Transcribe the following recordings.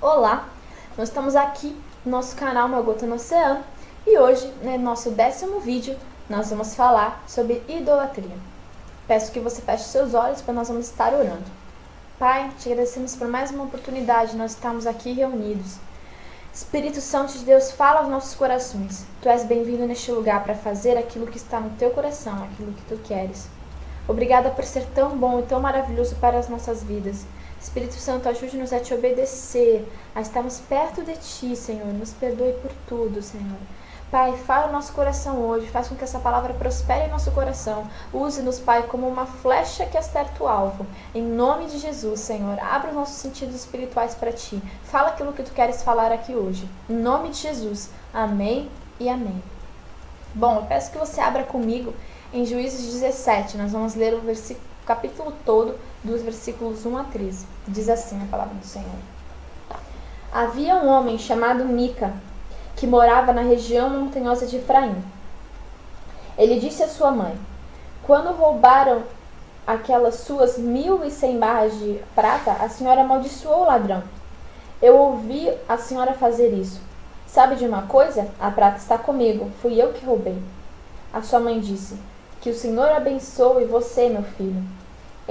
Olá, nós estamos aqui no nosso canal Uma Gota no Oceano e hoje, no nosso 10º vídeo, nós vamos falar sobre idolatria. Peço que você feche seus olhos para nós vamos estar orando. Pai, te agradecemos por mais uma oportunidade de nós estarmos aqui reunidos. Espírito Santo de Deus, fala aos nossos corações. Tu és bem-vindo neste lugar para fazer aquilo que está no teu coração, aquilo que tu queres. Obrigada por ser tão bom e tão maravilhoso para as nossas vidas. Espírito Santo, ajude-nos a te obedecer, a estarmos perto de ti, Senhor. Nos perdoe por tudo, Senhor. Pai, fala no nosso coração hoje, faz com que essa palavra prospere em nosso coração. Use-nos, Pai, como uma flecha que acerta o alvo. Em nome de Jesus, Senhor, abra os nossos sentidos espirituais para ti. Fala aquilo que tu queres falar aqui hoje. Em nome de Jesus. Amém e amém. Bom, eu peço que você abra comigo em Juízes 17. Nós vamos ler o capítulo todo, dos versículos 1 a 13. Diz assim a palavra do Senhor. Havia um homem chamado Mica, que morava na região montanhosa de Efraim. Ele disse à sua mãe: quando roubaram aquelas suas 1.100 barras de prata, a senhora amaldiçoou o ladrão. Eu ouvi a senhora fazer isso. Sabe de uma coisa? A prata está comigo, fui eu que roubei. A sua mãe disse: que o Senhor abençoe você, meu filho.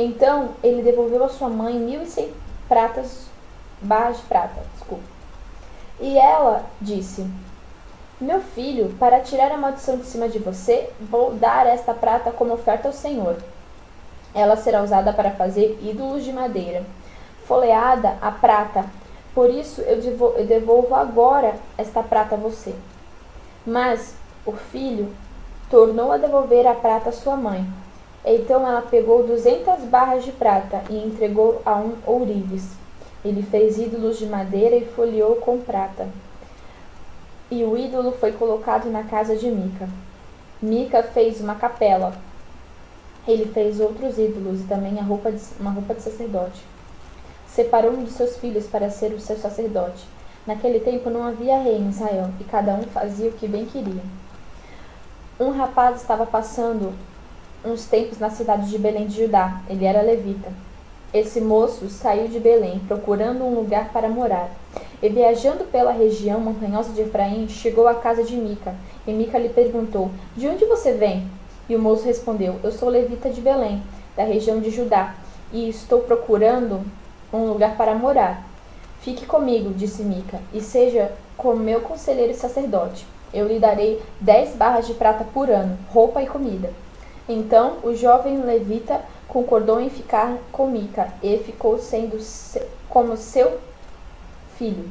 Então ele devolveu à sua mãe 1.100 barras de prata. E ela disse: meu filho, para tirar a maldição de cima de você, vou dar esta prata como oferta ao Senhor. Ela será usada para fazer ídolos de madeira, folheada a prata. Por isso eu devolvo agora esta prata a você. Mas o filho tornou a devolver a prata à sua mãe. Então ela pegou 200 barras de prata e entregou a um ourives. Ele fez ídolos de madeira e folheou com prata. E o ídolo foi colocado na casa de Mica. Mica fez uma capela. Ele fez outros ídolos e também uma roupa de sacerdote. Separou um de seus filhos para ser o seu sacerdote. Naquele tempo não havia rei em Israel e cada um fazia o que bem queria. Um rapaz estava passando uns tempos na cidade de Belém de Judá. Ele era levita. Esse moço saiu de Belém, procurando um lugar para morar. E viajando pela região montanhosa de Efraim, chegou à casa de Mica. E Mica lhe perguntou: de onde você vem? E o moço respondeu: eu sou levita de Belém, da região de Judá, e estou procurando um lugar para morar. Fique comigo, disse Mica, e seja como meu conselheiro e sacerdote. Eu lhe darei 10 barras de prata por ano, roupa e comida. Então o jovem levita concordou em ficar com Mica e ficou sendo como seu filho.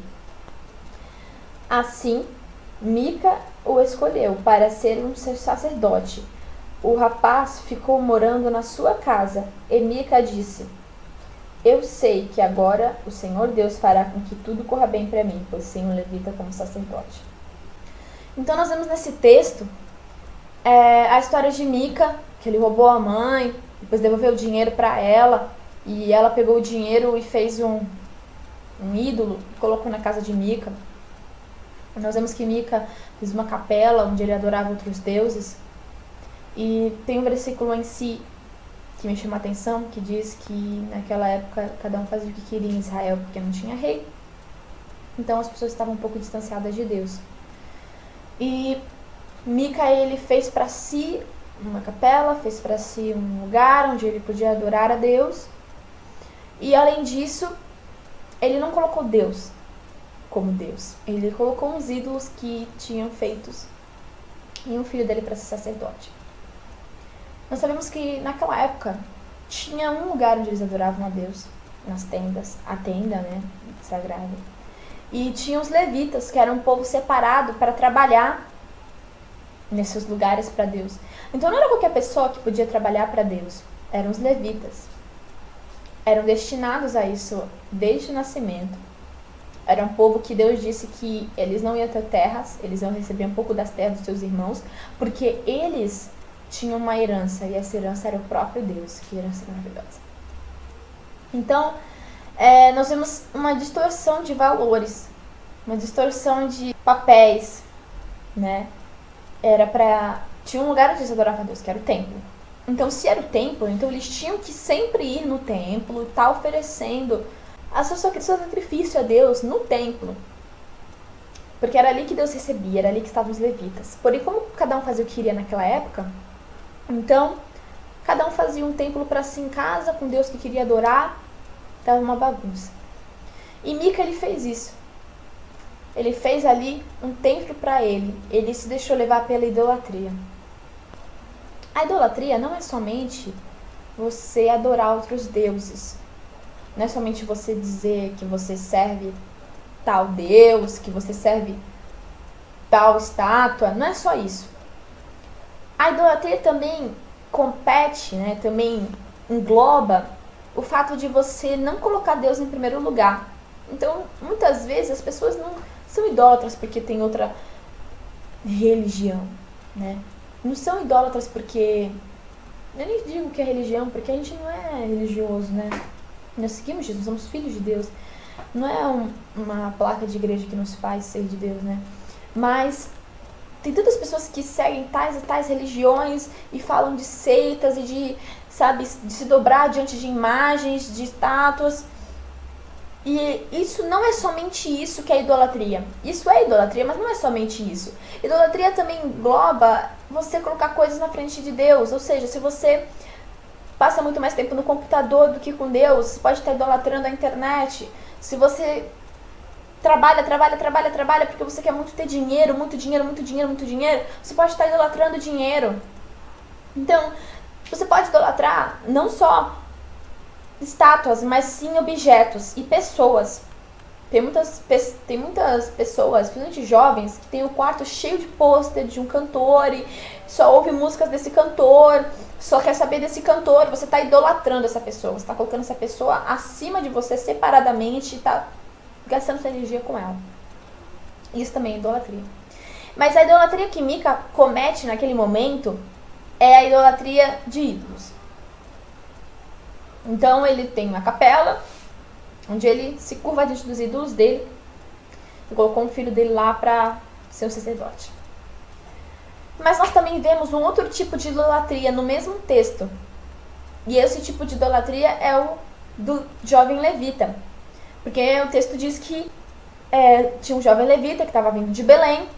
Assim, Mica o escolheu para ser um seu sacerdote. O rapaz ficou morando na sua casa e Mica disse: eu sei que agora o Senhor Deus fará com que tudo corra bem para mim, pois tenho um levita como sacerdote. Então nós vemos nesse texto a história de Mica, que ele roubou a mãe, depois devolveu o dinheiro para ela, e ela pegou o dinheiro e fez um ídolo, colocou na casa de Mica. Nós vemos que Mica fez uma capela onde ele adorava outros deuses. E tem um versículo em si que me chama a atenção, que diz que naquela época cada um fazia o que queria em Israel, porque não tinha rei. Então as pessoas estavam um pouco distanciadas de Deus. E Mica, ele fez para si uma capela, fez para si um lugar onde ele podia adorar a Deus. E além disso, ele não colocou Deus como Deus. Ele colocou uns ídolos que tinham feitos e um filho dele para ser sacerdote. Nós sabemos que naquela época tinha um lugar onde eles adoravam a Deus, nas tendas, a tenda, né, sagrada. E tinha os levitas, que eram um povo separado para trabalhar nesses lugares para Deus. Então não era qualquer pessoa que podia trabalhar para Deus, eram os levitas. Eram destinados a isso desde o nascimento. Era um povo que Deus disse que eles não iam ter terras, eles iam receber um pouco das terras dos seus irmãos, porque eles tinham uma herança, e essa herança era o próprio Deus. Que herança maravilhosa. Então, nós vemos uma distorção de valores, uma distorção de papéis, né? Tinha um lugar onde eles adoravam a Deus, que era o templo. Então, se era o templo, então eles tinham que sempre ir no templo e estar oferecendo seu sacrifício a Deus no templo. Porque era ali que Deus recebia, era ali que estavam os levitas. Porém, como cada um fazia o que queria naquela época, então, cada um fazia um templo para si em casa, com Deus que queria adorar, estava uma bagunça. E Mica, ele fez isso. Ele fez ali um templo para ele. Ele se deixou levar pela idolatria. A idolatria não é somente você adorar outros deuses. Não é somente você dizer que você serve tal Deus, que você serve tal estátua. Não é só isso. A idolatria também compete, né, também engloba o fato de você não colocar Deus em primeiro lugar. Então, muitas vezes as pessoas não são idólatras porque tem outra religião, né? Não são idólatras porque... Eu nem digo que é religião, porque a gente não é religioso, né? Nós seguimos Jesus, somos filhos de Deus. Não é uma placa de igreja que nos faz ser de Deus, né? Mas tem tantas pessoas que seguem tais e tais religiões e falam de seitas e de, sabe, de se dobrar diante de imagens, de estátuas. E isso não é somente isso que é idolatria. Isso é idolatria, mas não é somente isso. Idolatria também engloba você colocar coisas na frente de Deus. Ou seja, se você passa muito mais tempo no computador do que com Deus, você pode estar idolatrando a internet. Se você trabalha porque você quer muito ter dinheiro, você pode estar idolatrando dinheiro. Então, você pode idolatrar não só estátuas, mas sim objetos e pessoas. Tem muitas pessoas, principalmente jovens, que tem o quarto cheio de pôster de um cantor e só ouve músicas desse cantor, só quer saber desse cantor. Você está idolatrando essa pessoa, você está colocando essa pessoa acima de você separadamente e está gastando sua energia com ela. Isso também é idolatria. Mas a idolatria que Mica comete naquele momento é a idolatria de ídolos. Então ele tem uma capela, onde ele se curva diante dos ídolos dele e colocou um filho dele lá para ser um sacerdote. Mas nós também vemos um outro tipo de idolatria no mesmo texto. E esse tipo de idolatria é o do jovem levita. Porque o texto diz que tinha um jovem levita que estava vindo de Belém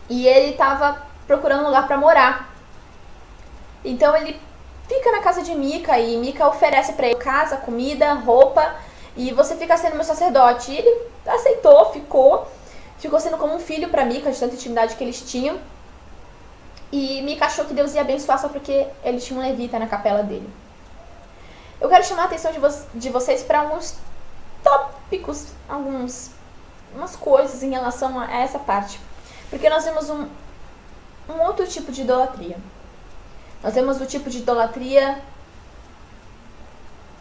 e ele estava procurando um lugar para morar. Então ele fica na casa de Mica e Mica oferece para ele casa, comida, roupa e você fica sendo meu sacerdote. E ele aceitou, ficou sendo como um filho para Mica, de tanta intimidade que eles tinham. E Mica achou que Deus ia abençoar só porque ele tinha um levita na capela dele. Eu quero chamar a atenção de vocês para alguns tópicos, umas coisas em relação a essa parte. Porque nós vemos um outro tipo de idolatria. Nós temos o tipo de idolatria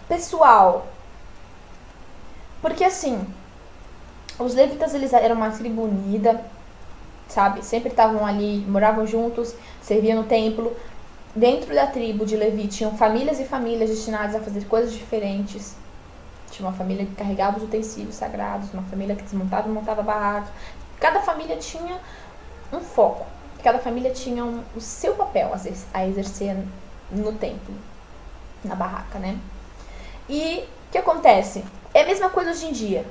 pessoal. Porque assim, os levitas eles eram uma tribo unida, sabe? Sempre estavam ali, moravam juntos, serviam no templo. Dentro da tribo de Levi tinham famílias e famílias destinadas a fazer coisas diferentes. Tinha uma família que carregava os utensílios sagrados, uma família que desmontava e montava a barraca. Cada família tinha um foco. Cada família tinha o seu papel a exercer no templo, na barraca, né? E o que acontece? É a mesma coisa hoje em dia.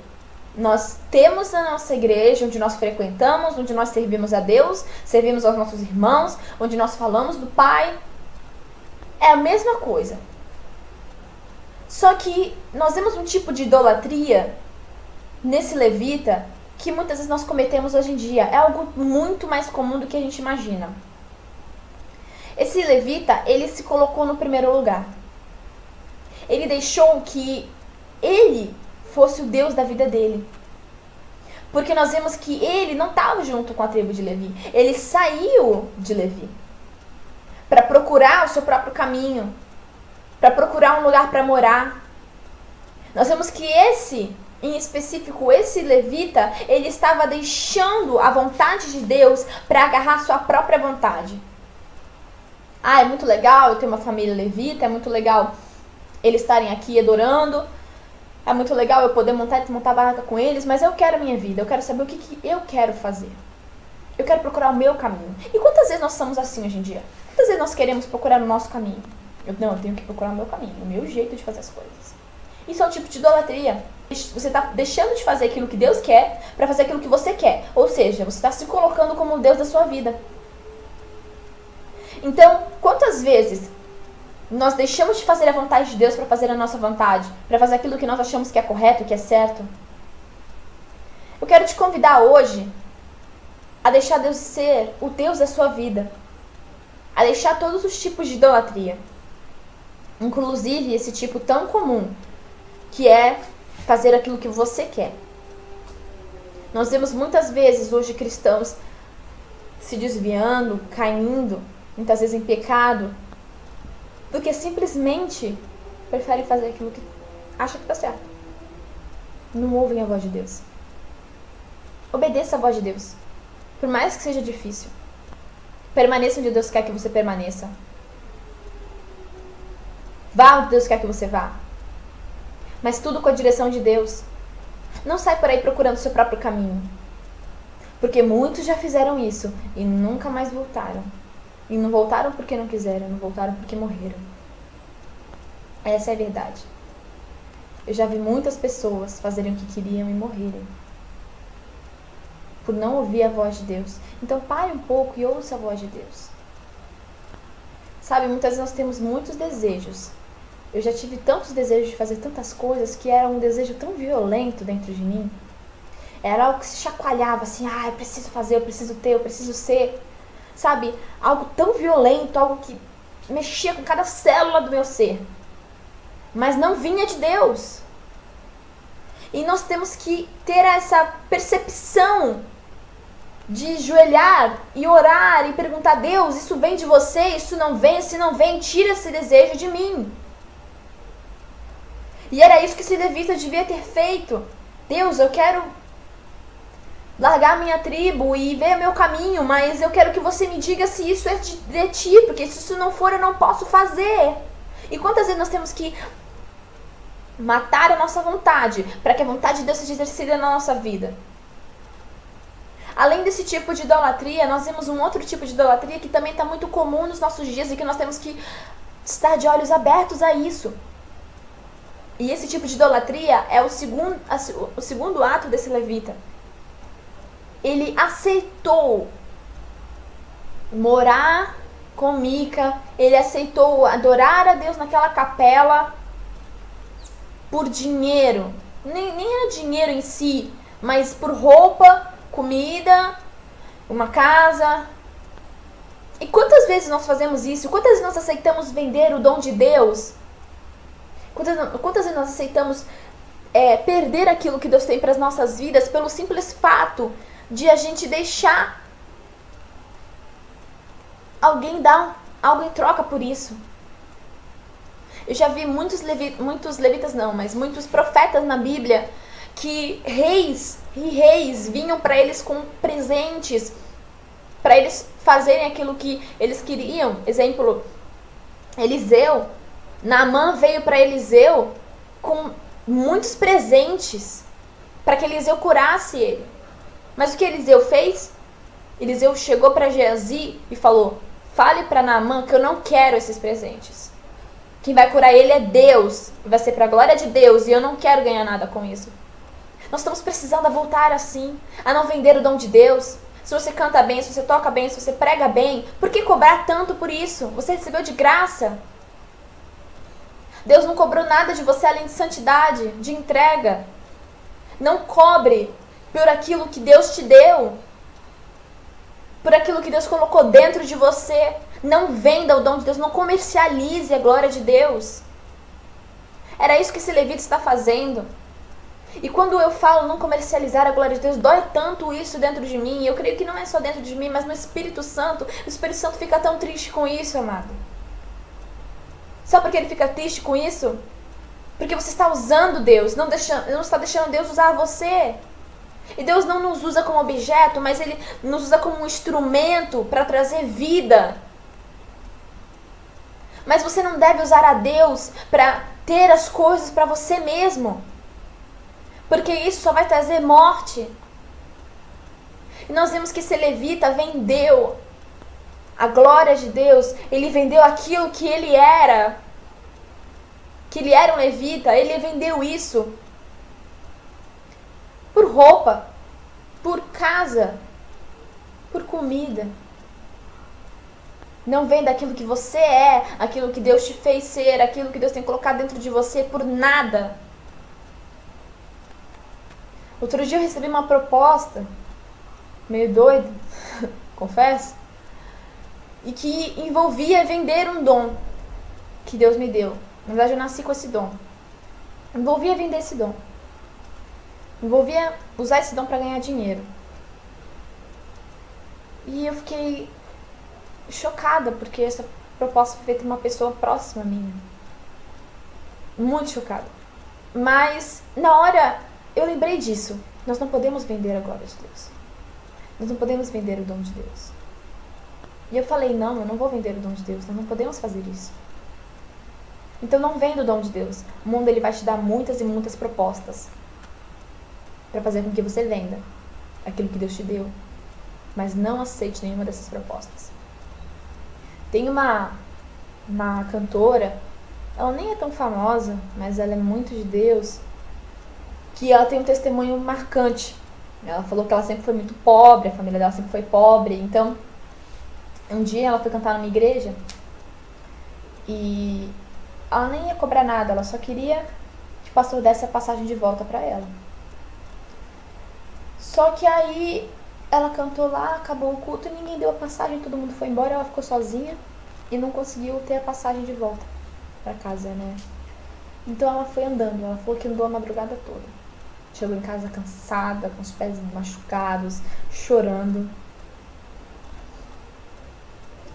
Nós temos a nossa igreja, onde nós frequentamos, onde nós servimos a Deus, servimos aos nossos irmãos, onde nós falamos do Pai. É a mesma coisa. Só que nós vemos um tipo de idolatria nesse levita que muitas vezes nós cometemos hoje em dia. É algo muito mais comum do que a gente imagina. Esse levita, ele se colocou no primeiro lugar. Ele deixou que ele fosse o Deus da vida dele. Porque nós vemos que ele não estava junto com a tribo de Levi. Ele saiu de Levi para procurar o seu próprio caminho, para procurar um lugar para morar. Nós vemos que em específico, esse levita, ele estava deixando a vontade de Deus para agarrar sua própria vontade. É muito legal eu ter uma família levita, é muito legal eles estarem aqui adorando, é muito legal eu poder montar barraca com eles, mas eu quero a minha vida, eu quero saber o que eu quero fazer. Eu quero procurar o meu caminho. E quantas vezes nós somos assim hoje em dia? Quantas vezes nós queremos procurar o nosso caminho? Eu tenho que procurar o meu caminho, o meu jeito de fazer as coisas. Isso é um tipo de idolatria. Você está deixando de fazer aquilo que Deus quer para fazer aquilo que você quer. Ou seja, você está se colocando como o Deus da sua vida. Então, quantas vezes nós deixamos de fazer a vontade de Deus para fazer a nossa vontade, para fazer aquilo que nós achamos que é correto, que é certo? Eu quero te convidar hoje a deixar Deus ser o Deus da sua vida, a deixar todos os tipos de idolatria, inclusive esse tipo tão comum, que é fazer aquilo que você quer. Nós vemos muitas vezes hoje cristãos se desviando, caindo, muitas vezes em pecado, do que simplesmente preferem fazer aquilo que acha que está certo. Não ouvem a voz de Deus. Obedeça a voz de Deus, por mais que seja difícil. Permaneça onde Deus quer que você permaneça. Vá onde Deus quer que você vá. Mas tudo com a direção de Deus. Não sai por aí procurando o seu próprio caminho. Porque muitos já fizeram isso e nunca mais voltaram. E não voltaram porque não quiseram, não voltaram porque morreram. Essa é a verdade. Eu já vi muitas pessoas fazerem o que queriam e morrerem por não ouvir a voz de Deus. Então pare um pouco e ouça a voz de Deus. Sabe, muitas vezes nós temos muitos desejos. Eu já tive tantos desejos de fazer tantas coisas que era um desejo tão violento dentro de mim. Era algo que se chacoalhava assim, eu preciso fazer, eu preciso ter, eu preciso ser. Sabe, algo tão violento, algo que mexia com cada célula do meu ser. Mas não vinha de Deus. E nós temos que ter essa percepção de joelhar e orar e perguntar: Deus, isso vem de você? Isso não vem? Se não vem, tira esse desejo de mim. E era isso que esse levita devia ter feito. Deus, eu quero largar a minha tribo e ver o meu caminho, mas eu quero que você me diga se isso é de ti, porque se isso não for, eu não posso fazer. E quantas vezes nós temos que matar a nossa vontade para que a vontade de Deus seja exercida na nossa vida? Além desse tipo de idolatria, nós vemos um outro tipo de idolatria que também está muito comum nos nossos dias e que nós temos que estar de olhos abertos a isso. E esse tipo de idolatria é o segundo ato desse levita. Ele aceitou morar com Mica, ele aceitou adorar a Deus naquela capela por dinheiro. Nem era dinheiro em si, mas por roupa, comida, uma casa. E quantas vezes nós fazemos isso? Quantas vezes nós aceitamos vender o dom de Deus? Quantas vezes nós aceitamos perder aquilo que Deus tem para as nossas vidas pelo simples fato de a gente deixar alguém dar algo em troca por isso? Eu já vi muitos profetas na Bíblia que reis vinham para eles com presentes, para eles fazerem aquilo que eles queriam. Exemplo, Eliseu. Naamã veio para Eliseu com muitos presentes para que Eliseu curasse ele. Mas o que Eliseu fez? Eliseu chegou para Geazi e falou: fale para Naamã que eu não quero esses presentes. Quem vai curar ele é Deus, e vai ser para a glória de Deus, e eu não quero ganhar nada com isso. Nós estamos precisando voltar assim, a não vender o dom de Deus. Se você canta bem, se você toca bem, se você prega bem, por que cobrar tanto por isso? Você recebeu de graça. Deus não cobrou nada de você além de santidade, de entrega. Não cobre por aquilo que Deus te deu, por aquilo que Deus colocou dentro de você. Não venda o dom de Deus, não comercialize a glória de Deus. Era isso que esse levita está fazendo. E quando eu falo não comercializar a glória de Deus, dói tanto isso dentro de mim. Eu creio que não é só dentro de mim, mas no Espírito Santo. O Espírito Santo fica tão triste com isso, amado. Sabe por que ele fica triste com isso? Porque você está usando Deus, não está deixando Deus usar você. E Deus não nos usa como objeto, mas Ele nos usa como um instrumento para trazer vida. Mas você não deve usar a Deus para ter as coisas para você mesmo, porque isso só vai trazer morte. E nós vemos que esse levita vendeu a glória de Deus, ele vendeu aquilo que ele era que ele era um levita, ele vendeu isso por roupa, por casa, por comida. Não venda aquilo que você é, aquilo que Deus te fez ser, aquilo que Deus tem colocado dentro de você por nada. Outro dia eu recebi uma proposta, meio doida, confesso, e que envolvia vender um dom que Deus me deu. Na verdade, eu nasci com esse dom. Envolvia vender esse dom. Envolvia usar esse dom para ganhar dinheiro. E eu fiquei chocada, porque essa proposta foi feita por uma pessoa próxima a mim. Muito chocada. Mas, na hora, eu lembrei disso. Nós não podemos vender a glória de Deus. Nós não podemos vender o dom de Deus. E eu falei, não, eu não vou vender o dom de Deus. Nós não podemos fazer isso. Então não venda o dom de Deus. O mundo ele vai te dar muitas e muitas propostas para fazer com que você venda aquilo que Deus te deu. Mas não aceite nenhuma dessas propostas. Tem uma cantora, ela nem é tão famosa, mas ela é muito de Deus, que ela tem um testemunho marcante. Ela falou que ela sempre foi muito pobre, a família dela sempre foi pobre. Então, um dia ela foi cantar numa igreja e ela nem ia cobrar nada, ela só queria que o pastor desse a passagem de volta pra ela. Só que aí ela cantou lá, acabou o culto e ninguém deu a passagem, todo mundo foi embora, ela ficou sozinha e não conseguiu ter a passagem de volta pra casa, né? Então ela foi andando, ela falou que andou a madrugada toda. Chegou em casa cansada, com os pés machucados, chorando.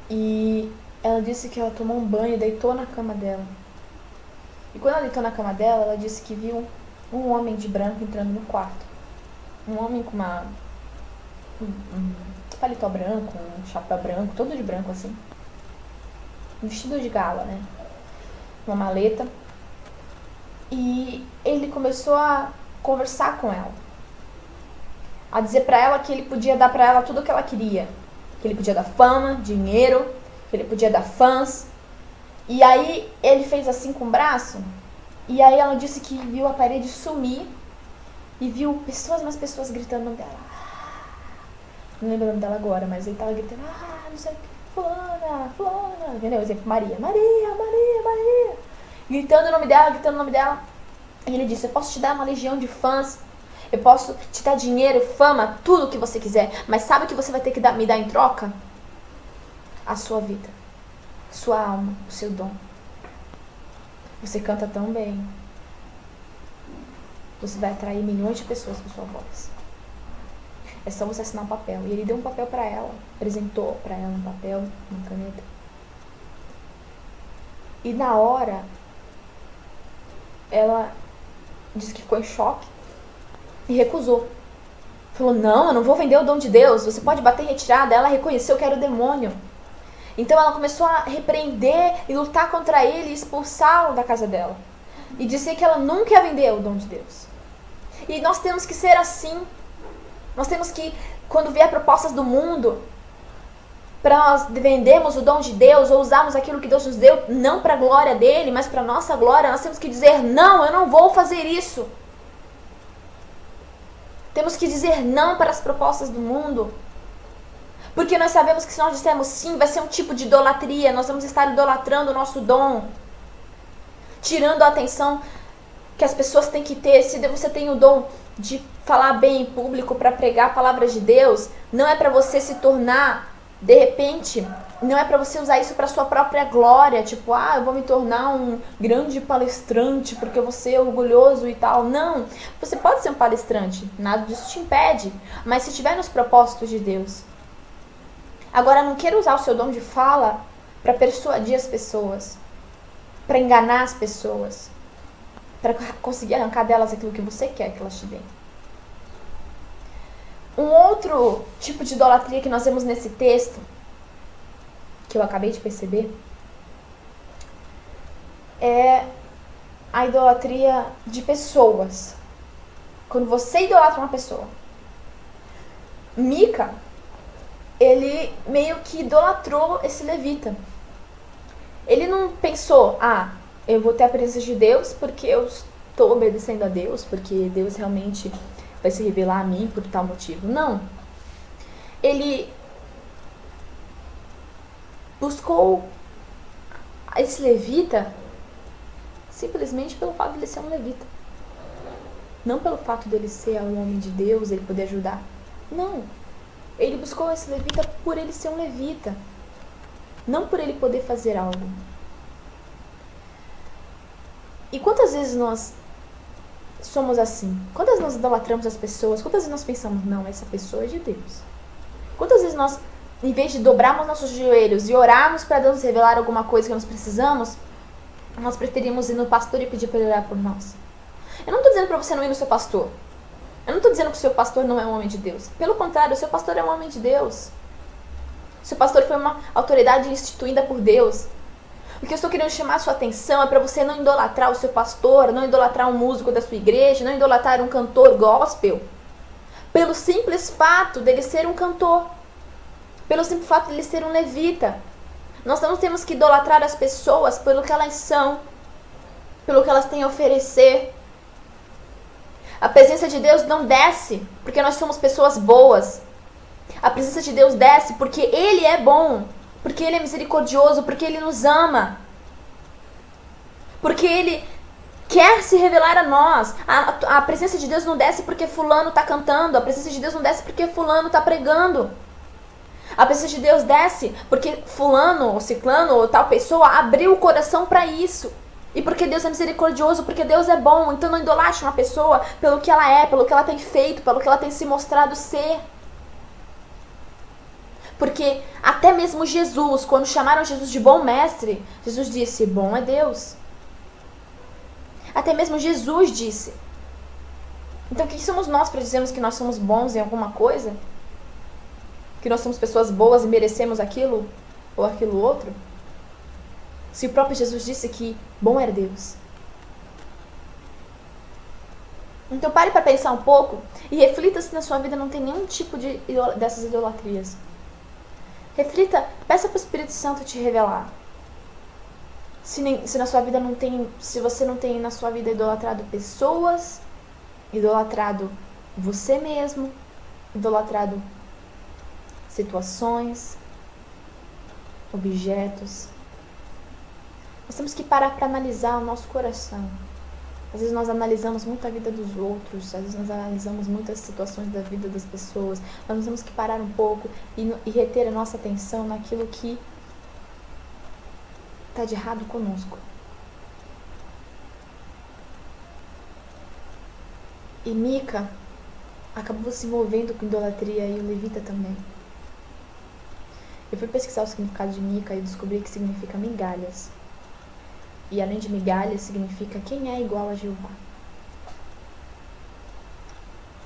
E ela disse que ela tomou um banho e deitou na cama dela. E quando ela deitou na cama dela, ela disse que viu um homem de branco entrando no quarto. Um homem com um paletó branco, um chapéu branco, todo de branco assim. Um vestido de gala, né? Uma maleta. E ele começou a conversar com ela. A dizer pra ela que ele podia dar pra ela tudo o que ela queria. Que ele podia dar fama, dinheiro, que ele podia dar fãs. E aí ele fez assim com o braço. E aí ela disse que viu a parede sumir. E viu mais pessoas gritando o nome dela. Não lembro o nome dela agora, mas ele tava gritando, não sei o que, fulana, entendeu? Exemplo, Maria. Gritando o nome dela. E ele disse, eu posso te dar uma legião de fãs, eu posso te dar dinheiro, fama, tudo o que você quiser, mas sabe o que você vai ter que me dar em troca? A sua vida, a sua alma, o seu dom. Você canta tão bem. Você vai atrair milhões de pessoas com sua voz. É só você assinar um papel. E ele deu um papel pra ela, apresentou pra ela um papel, uma caneta. E na hora, ela disse que ficou em choque e recusou. Falou, não, eu não vou vender o dom de Deus, você pode bater em retirada. Ela reconheceu que era o demônio. Então ela começou a repreender e lutar contra ele e expulsá-lo da casa dela. E dizer que ela nunca ia vender o dom de Deus. E nós temos que ser assim. Nós temos que, quando vier propostas do mundo, para nós vendermos o dom de Deus ou usarmos aquilo que Deus nos deu, não para a glória dele, mas para a nossa glória, nós temos que dizer, não, eu não vou fazer isso. Temos que dizer não para as propostas do mundo. Porque nós sabemos que se nós dissermos sim, vai ser um tipo de idolatria, nós vamos estar idolatrando o nosso dom. Tirando a atenção que as pessoas têm que ter. Se você tem o dom de falar bem em público para pregar a palavra de Deus, não é para você se tornar, de repente, não é para você usar isso para sua própria glória, tipo, eu vou me tornar um grande palestrante porque eu vou ser orgulhoso e tal. Não, você pode ser um palestrante, nada disso te impede, mas se estiver nos propósitos de Deus. Agora, não queira usar o seu dom de fala para persuadir as pessoas, para enganar as pessoas, para conseguir arrancar delas aquilo que você quer que elas te deem. Um outro tipo de idolatria que nós vemos nesse texto, que eu acabei de perceber, é a idolatria de pessoas. Quando você idolatra uma pessoa. Mica, ele meio que idolatrou esse levita. Ele não pensou, eu vou ter a presença de Deus porque eu estou obedecendo a Deus, porque Deus realmente vai se revelar a mim por tal motivo. Não. Ele buscou esse levita simplesmente pelo fato de ele ser um levita. Não pelo fato dele ser um homem de Deus, ele poder ajudar. Não. Ele buscou esse levita por ele ser um levita. Não por ele poder fazer algo. E quantas vezes nós somos assim? Quantas vezes nós idolatramos as pessoas? Quantas vezes nós pensamos, não, essa pessoa é de Deus? Quantas vezes nós, em vez de dobrarmos nossos joelhos e orarmos para Deus revelar alguma coisa que nós precisamos, nós preferimos ir no pastor e pedir para ele orar por nós? Eu não estou dizendo para você não ir no seu pastor. Eu não estou dizendo que o seu pastor não é um homem de Deus. Pelo contrário, o seu pastor é um homem de Deus. O seu pastor foi uma autoridade instituída por Deus. O que eu estou querendo chamar a sua atenção é para você não idolatrar o seu pastor, não idolatrar um músico da sua igreja, não idolatrar um cantor gospel. Pelo simples fato dele ser um cantor. Pelo simples fato dele ser um levita. Nós não temos que idolatrar as pessoas pelo que elas são, pelo que elas têm a oferecer. A presença de Deus não desce porque nós somos pessoas boas. A presença de Deus desce porque Ele é bom, porque Ele é misericordioso, porque Ele nos ama. Porque Ele quer se revelar a nós. A presença de Deus não desce porque fulano está cantando. A presença de Deus não desce porque fulano está pregando. A presença de Deus desce porque fulano, ou ciclano, ou tal pessoa abriu o coração para isso. E porque Deus é misericordioso, porque Deus é bom. Então não idolatre uma pessoa pelo que ela é, pelo que ela tem feito, pelo que ela tem se mostrado ser. Porque até mesmo Jesus, quando chamaram Jesus de bom mestre, Jesus disse, bom é Deus. Até mesmo Jesus disse. Então quem somos nós para dizermos que nós somos bons em alguma coisa? Que nós somos pessoas boas e merecemos aquilo ou aquilo outro? Se o próprio Jesus disse que bom era Deus. Então pare para pensar um pouco e reflita se na sua vida não tem nenhum tipo dessas idolatrias. Reflita, peça para o Espírito Santo te revelar. Se na sua vida não tem, se você não tem na sua vida idolatrado pessoas, idolatrado você mesmo, idolatrado situações, objetos. Nós temos que parar para analisar o nosso coração. Às vezes nós analisamos muito a vida dos outros, às vezes nós analisamos muitas situações da vida das pessoas. Nós temos que parar um pouco e reter a nossa atenção naquilo que está de errado conosco. E Mica acabou se envolvendo com idolatria e o levita também. Eu fui pesquisar o significado de Mica e descobri que significa migalhas. E além de migalhas, significa quem é igual a Jeová.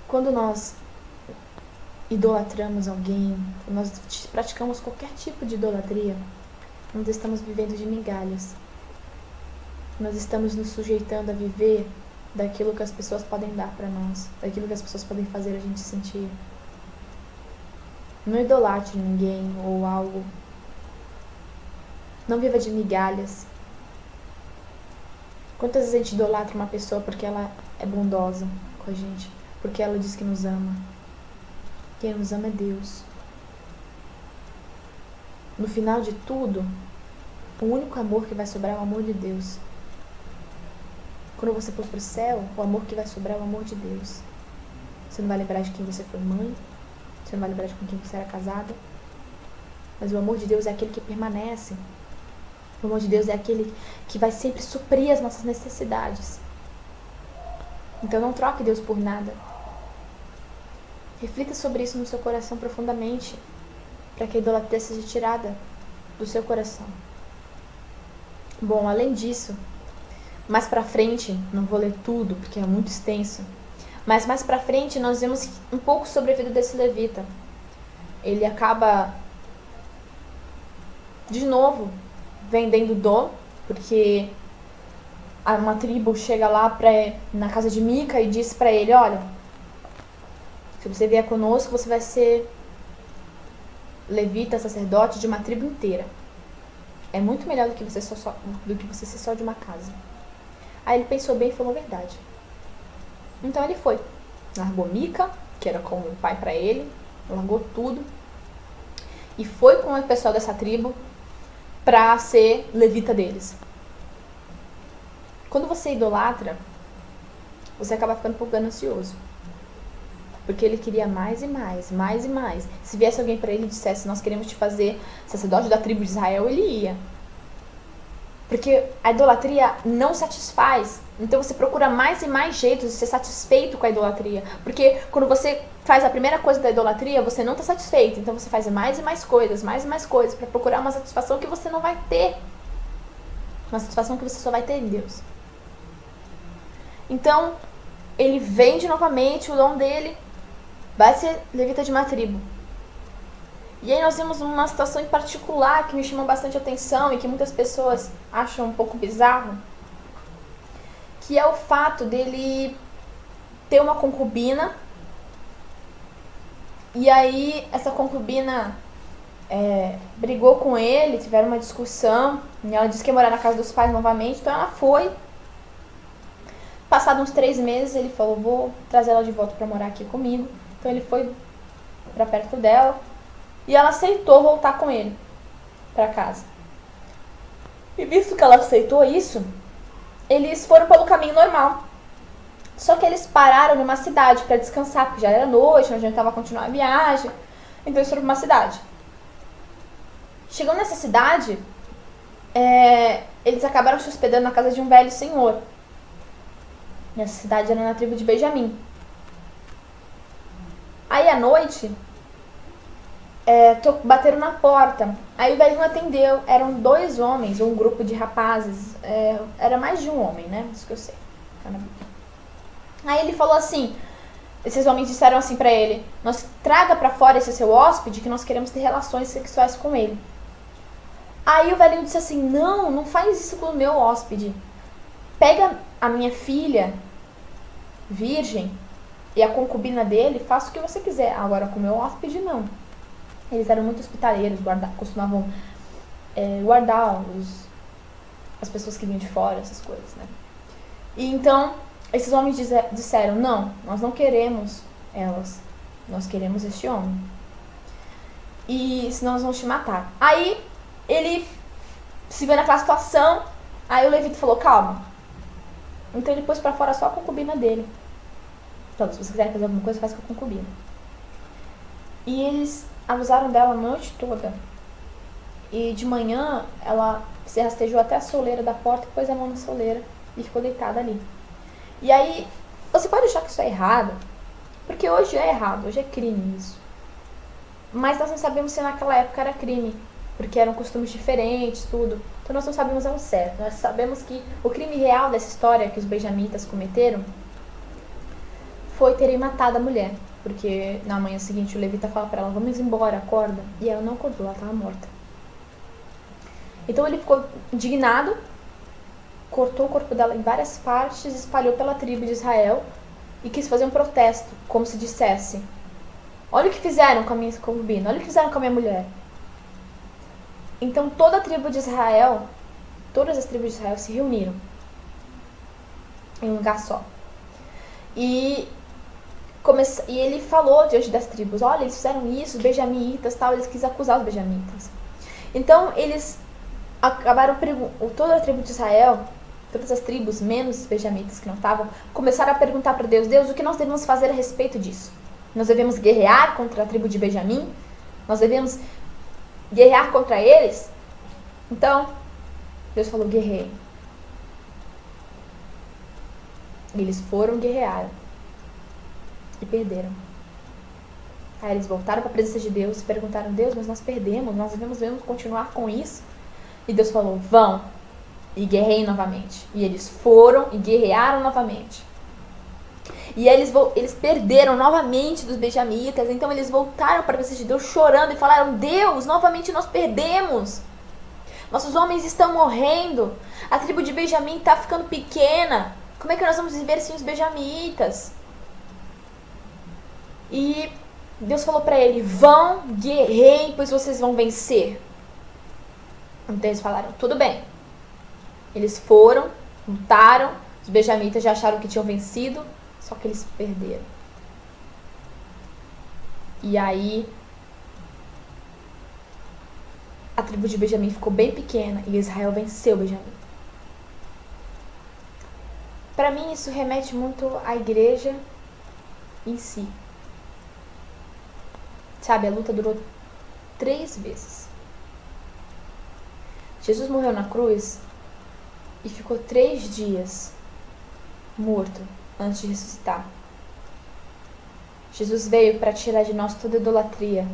Quando nós idolatramos alguém, nós praticamos qualquer tipo de idolatria, nós estamos vivendo de migalhas. Nós estamos nos sujeitando a viver daquilo que as pessoas podem dar para nós, daquilo que as pessoas podem fazer a gente sentir. Não idolatre ninguém ou algo. Não viva de migalhas. Quantas vezes a gente idolatra uma pessoa porque ela é bondosa com a gente, porque ela diz que nos ama. Quem nos ama é Deus. No final de tudo, o único amor que vai sobrar é o amor de Deus. Quando você for pro céu, o amor que vai sobrar é o amor de Deus. Você não vai lembrar de quem você foi mãe, você não vai lembrar de com quem você era casada, mas o amor de Deus é aquele que permanece. O amor de Deus é aquele que vai sempre suprir as nossas necessidades. Então não troque Deus por nada. Reflita sobre isso no seu coração profundamente, para que a idolatria seja tirada do seu coração. Bom, além disso, mais pra frente, não vou ler tudo porque é muito extenso, mas mais pra frente nós vemos um pouco sobre a vida desse levita. Ele acaba, de novo, vendendo dom, porque uma tribo chega lá na casa de Mica e diz pra ele, olha, se você vier conosco, você vai ser levita, sacerdote de uma tribo inteira. É muito melhor do que você ser só de uma casa. Aí ele pensou bem e falou a verdade. Então ele foi. Largou Mica, que era como um pai para ele, largou tudo e foi com o pessoal dessa tribo para ser levita deles. Quando você idolatra, você acaba ficando um pouco ganancioso. Porque ele queria mais e mais, mais e mais. Se viesse alguém para ele e dissesse, nós queremos te fazer sacerdote da tribo de Israel, ele ia. Porque a idolatria não satisfaz. Então você procura mais e mais jeitos de ser satisfeito com a idolatria. Porque quando você faz a primeira coisa da idolatria, você não está satisfeito. Então você faz mais e mais coisas para procurar uma satisfação que você não vai ter. Uma satisfação que você só vai ter em Deus. Então, ele vende novamente o dom dele, vai ser levita de uma tribo. E aí nós vemos uma situação em particular que me chamou bastante atenção e que muitas pessoas acham um pouco bizarro, que é o fato dele ter uma concubina, e aí essa concubina brigou com ele, tiveram uma discussão, e ela disse que ia morar na casa dos pais novamente, então ela foi. Passados uns 3 meses, ele falou, vou trazer ela de volta para morar aqui comigo. Então ele foi para perto dela e ela aceitou voltar com ele para casa. E visto que ela aceitou isso, eles foram pelo caminho normal. Só que eles pararam numa cidade para descansar, porque já era noite, não adiantava continuar a viagem. Então eles foram para uma cidade. Chegando nessa cidade, eles acabaram se hospedando na casa de um velho senhor. Essa cidade era na tribo de Benjamim. Aí à noite, bateram na porta. Aí o velhinho atendeu. Eram 2 homens, ou um grupo de rapazes. Era mais de um homem, né? Isso que eu sei. Aí ele falou assim, esses homens disseram assim pra ele, traga pra fora esse seu hóspede que nós queremos ter relações sexuais com ele. Aí o velhinho disse assim, não faz isso com o meu hóspede. Pega a minha filha, virgem, e a concubina dele, faça o que você quiser. Agora, com o meu hóspede, não. Eles eram muito hospitaleiros, costumavam guardar as pessoas que vinham de fora, essas coisas, né? E então, esses homens disseram, não, nós não queremos elas, nós queremos este homem. E senão nós vamos te matar. Aí, ele se vê naquela situação, aí o levita falou, calma. Então ele pôs pra fora só a concubina dele. Então, se você quiser fazer alguma coisa, faz com a concubina. E eles abusaram dela a noite toda. E de manhã, ela se rastejou até a soleira da porta, pôs a mão na soleira e ficou deitada ali. E aí, você pode achar que isso é errado, porque hoje é errado, hoje é crime isso. Mas nós não sabemos se naquela época era crime, porque eram costumes diferentes, tudo. Então nós não sabemos ao certo. Nós sabemos que o crime real dessa história que os benjamitas cometeram foi terem matado a mulher. Porque na manhã seguinte o levita fala pra ela, vamos embora, acorda. E ela não acordou, ela estava morta. Então ele ficou indignado, cortou o corpo dela em várias partes, espalhou pela tribo de Israel e quis fazer um protesto, como se dissesse, olha o que fizeram com a minha concubina, olha o que fizeram com a minha mulher. Então toda a tribo de Israel, todas as tribos de Israel se reuniram em um lugar só. E ele falou diante das tribos, olha, eles fizeram isso, os benjamitas, tal, eles quis acusar os benjamitas. Então eles acabaram, toda a tribo de Israel, todas as tribos, menos os benjamitas que não estavam, começaram a perguntar para Deus, Deus, o que nós devemos fazer a respeito disso? Nós devemos guerrear contra a tribo de Benjamim? Nós devemos guerrear contra eles? Então, Deus falou, guerreiem. E eles foram guerrear e perderam. Aí eles voltaram para a presença de Deus e perguntaram, Deus, mas nós perdemos, nós devemos continuar com isso? E Deus falou, vão e guerreiem novamente. E eles foram e guerrearam novamente. E eles perderam novamente dos benjamitas, então eles voltaram para a presença de Deus chorando e falaram, Deus, novamente nós perdemos. Nossos homens estão morrendo, a tribo de Benjamim está ficando pequena, como é que nós vamos viver sem os benjamitas? E Deus falou para ele, vão, guerreiem, pois vocês vão vencer. Então eles falaram, tudo bem. Eles foram, lutaram, os benjamitas já acharam que tinham vencido, só que eles perderam. E aí a tribo de Benjamim ficou bem pequena e Israel venceu Benjamim. Para mim isso remete muito à igreja em si. Sabe, a luta durou 3 vezes. Jesus morreu na cruz e ficou 3 dias morto antes de ressuscitar. Jesus veio para tirar de nós toda idolatria,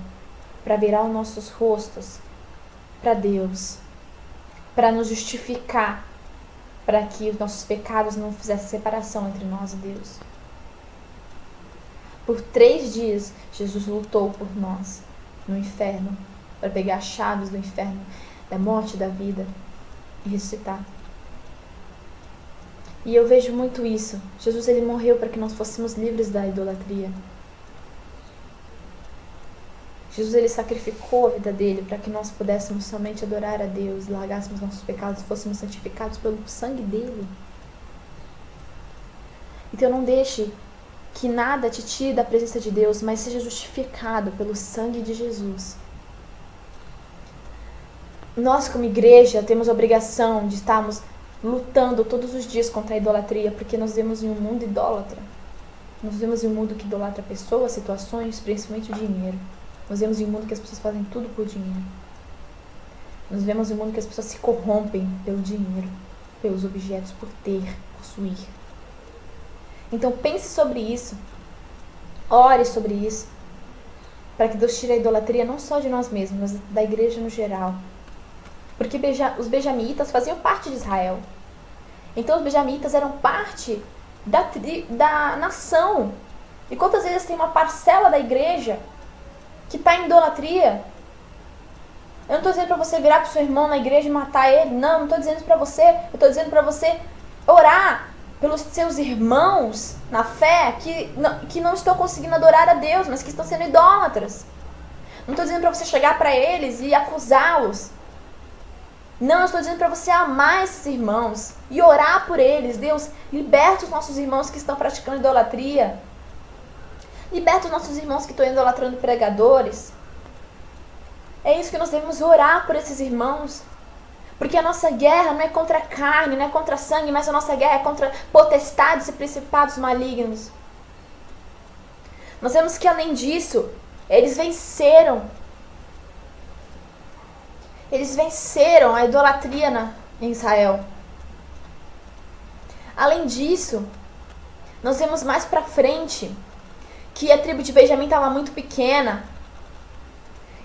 para virar os nossos rostos para Deus, para nos justificar, para que os nossos pecados não fizessem separação entre nós e Deus. Por 3 dias, Jesus lutou por nós no inferno, para pegar as chaves do inferno, da morte e da vida, e ressuscitar. E eu vejo muito isso. Jesus, ele morreu para que nós fôssemos livres da idolatria. Jesus, ele sacrificou a vida dele para que nós pudéssemos somente adorar a Deus, largássemos nossos pecados e fôssemos santificados pelo sangue dele. Então não deixe que nada te tire da presença de Deus, mas seja justificado pelo sangue de Jesus. Nós, como igreja, temos a obrigação de estarmos lutando todos os dias contra a idolatria, porque nós vivemos em um mundo idólatra. Nós vivemos em um mundo que idolatra pessoas, situações, principalmente o dinheiro. Nós vivemos em um mundo que as pessoas fazem tudo por dinheiro. Nós vivemos em um mundo que as pessoas se corrompem pelo dinheiro, pelos objetos, por ter, possuir. Então pense sobre isso. Ore sobre isso. Para que Deus tire a idolatria não só de nós mesmos, mas da igreja no geral. Porque os benjamitas faziam parte de Israel. Então os benjamitas eram parte da nação. E quantas vezes tem uma parcela da igreja que está em idolatria? Eu não estou dizendo para você virar para o seu irmão na igreja e matar ele. Não estou dizendo isso para você. Eu estou dizendo para você orar pelos seus irmãos na fé que não estão conseguindo adorar a Deus, mas que estão sendo idólatras. Não estou dizendo para você chegar para eles e acusá-los. Não, eu estou dizendo para você amar esses irmãos e orar por eles. Deus, liberta os nossos irmãos que estão praticando idolatria. Liberta os nossos irmãos que estão idolatrando pregadores. É isso que nós devemos orar por esses irmãos. Porque a nossa guerra não é contra a carne, não é contra a sangue, mas a nossa guerra é contra potestades e principados malignos. Nós vemos que além disso, eles venceram. Eles venceram a idolatria em Israel. Além disso, nós vemos mais pra frente que a tribo de Benjamim estava muito pequena.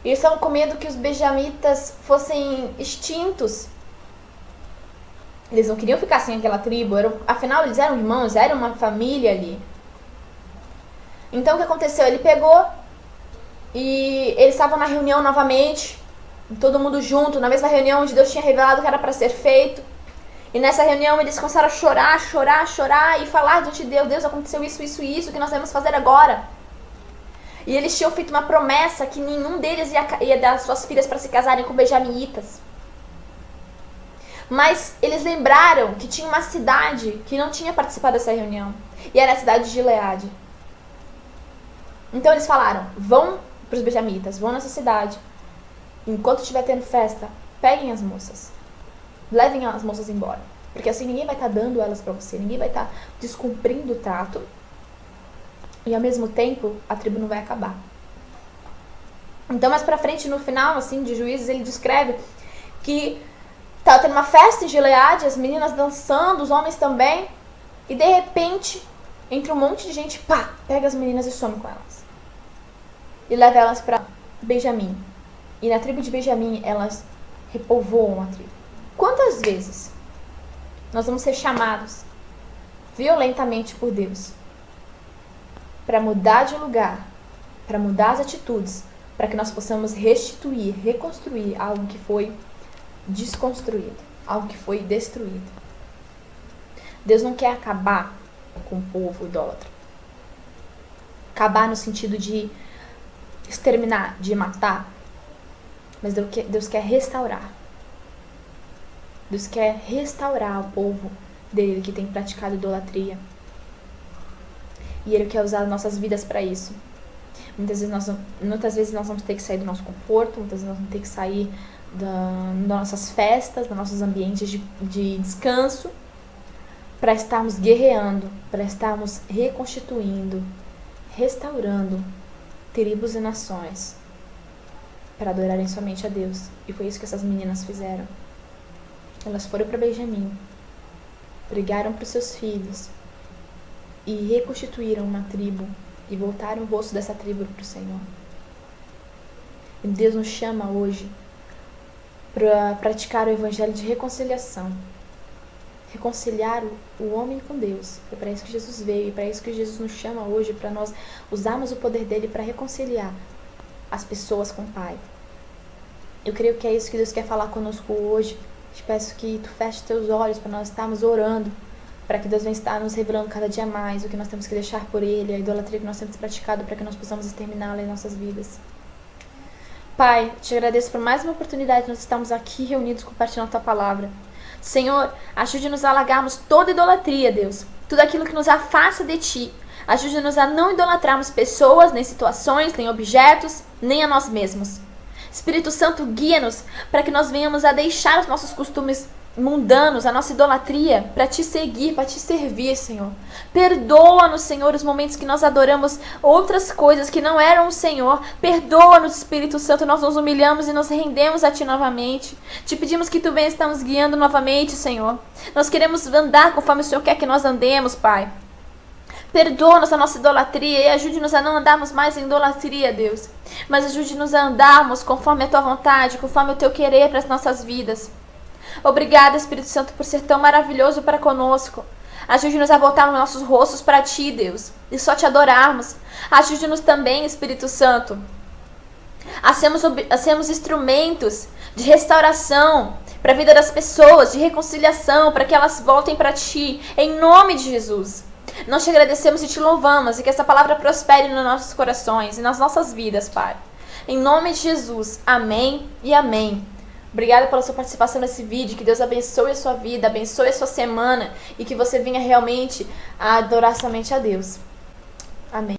E eles estavam com medo que os benjamitas fossem extintos. Eles não queriam ficar sem aquela tribo. Afinal, eles eram irmãos, era uma família ali. Então, o que aconteceu? Ele pegou e eles estavam na reunião novamente. Todo mundo junto, na mesma reunião onde Deus tinha revelado que era para ser feito. E nessa reunião eles começaram a chorar e falar diante de Deus. Deus, aconteceu isso, o que nós devemos fazer agora? E eles tinham feito uma promessa que nenhum deles ia dar suas filhas para se casarem com benjaminitas. Mas eles lembraram que tinha uma cidade que não tinha participado dessa reunião. E era a cidade de Gileade. Então eles falaram, vão para os benjamitas, vão nessa cidade. Enquanto estiver tendo festa, peguem as moças. Levem as moças embora. Porque assim ninguém vai estar dando elas para você. Ninguém vai estar descumprindo o trato. E ao mesmo tempo, a tribo não vai acabar. Então, mais pra frente, no final, assim, de Juízes, ele descreve que estava tendo uma festa em Gileade, as meninas dançando, os homens também. E de repente, entre um monte de gente, pá, pega as meninas e some com elas. E leva elas para Benjamim. E na tribo de Benjamim, elas repovoam a tribo. Quantas vezes nós vamos ser chamados violentamente por Deus para mudar de lugar, para mudar as atitudes, para que nós possamos restituir, reconstruir algo que foi desconstruído, algo que foi destruído? Deus não quer acabar com o povo idólatra. Acabar no sentido de exterminar, de matar. Mas Deus quer restaurar. Deus quer restaurar o povo dele que tem praticado idolatria. E Ele quer usar nossas vidas para isso. Muitas vezes nós vamos ter que sair do nosso conforto, muitas vezes nós vamos ter que sair das nossas festas, dos nossos ambientes de descanso, para estarmos guerreando, para estarmos reconstituindo, restaurando tribos e nações, para adorarem somente a Deus. E foi isso que essas meninas fizeram. Elas foram para Benjamim, pregaram para os seus filhos e reconstituíram uma tribo e voltaram o rosto dessa tribo para o Senhor. E Deus nos chama hoje para praticar o evangelho de reconciliação. Reconciliar o homem com Deus. É para isso que Jesus veio, é para isso que Jesus nos chama hoje, para nós usarmos o poder dele para reconciliar as pessoas com o Pai. Eu creio que é isso que Deus quer falar conosco hoje. Te peço que tu feche teus olhos para nós estarmos orando, para que Deus venha estar nos revelando cada dia mais o que nós temos que deixar por Ele, a idolatria que nós temos praticado, para que nós possamos exterminá-la em nossas vidas. Pai, te agradeço por mais uma oportunidade de nós estarmos aqui reunidos compartilhando a Tua Palavra. Senhor, ajude-nos a largarmos toda idolatria, Deus. Tudo aquilo que nos afasta de Ti. Ajude-nos a não idolatrarmos pessoas, nem situações, nem objetos, nem a nós mesmos. Espírito Santo, guia-nos para que nós venhamos a deixar os nossos costumes mundanos, a nossa idolatria, para Te seguir, para Te servir, Senhor. Perdoa-nos, Senhor, os momentos que nós adoramos outras coisas que não eram o Senhor. Perdoa-nos, Espírito Santo, nós nos humilhamos e nos rendemos a Ti novamente. Te pedimos que Tu venha estar nos guiando novamente, Senhor. Nós queremos andar conforme o Senhor quer que nós andemos, Pai. Perdoa-nos a nossa idolatria e ajude-nos a não andarmos mais em idolatria, Deus. Mas ajude-nos a andarmos conforme a Tua vontade, conforme o Teu querer para as nossas vidas. Obrigada, Espírito Santo, por ser tão maravilhoso para conosco. Ajude-nos a voltar os nossos rostos para Ti, Deus, e só Te adorarmos. Ajude-nos também, Espírito Santo, a sermos instrumentos de restauração para a vida das pessoas, de reconciliação, para que elas voltem para Ti, em nome de Jesus. Nós Te agradecemos e Te louvamos, e que essa palavra prospere nos nossos corações e nas nossas vidas, Pai. Em nome de Jesus, amém e amém. Obrigada pela sua participação nesse vídeo, que Deus abençoe a sua vida, abençoe a sua semana, e que você venha realmente a adorar somente a Deus. Amém.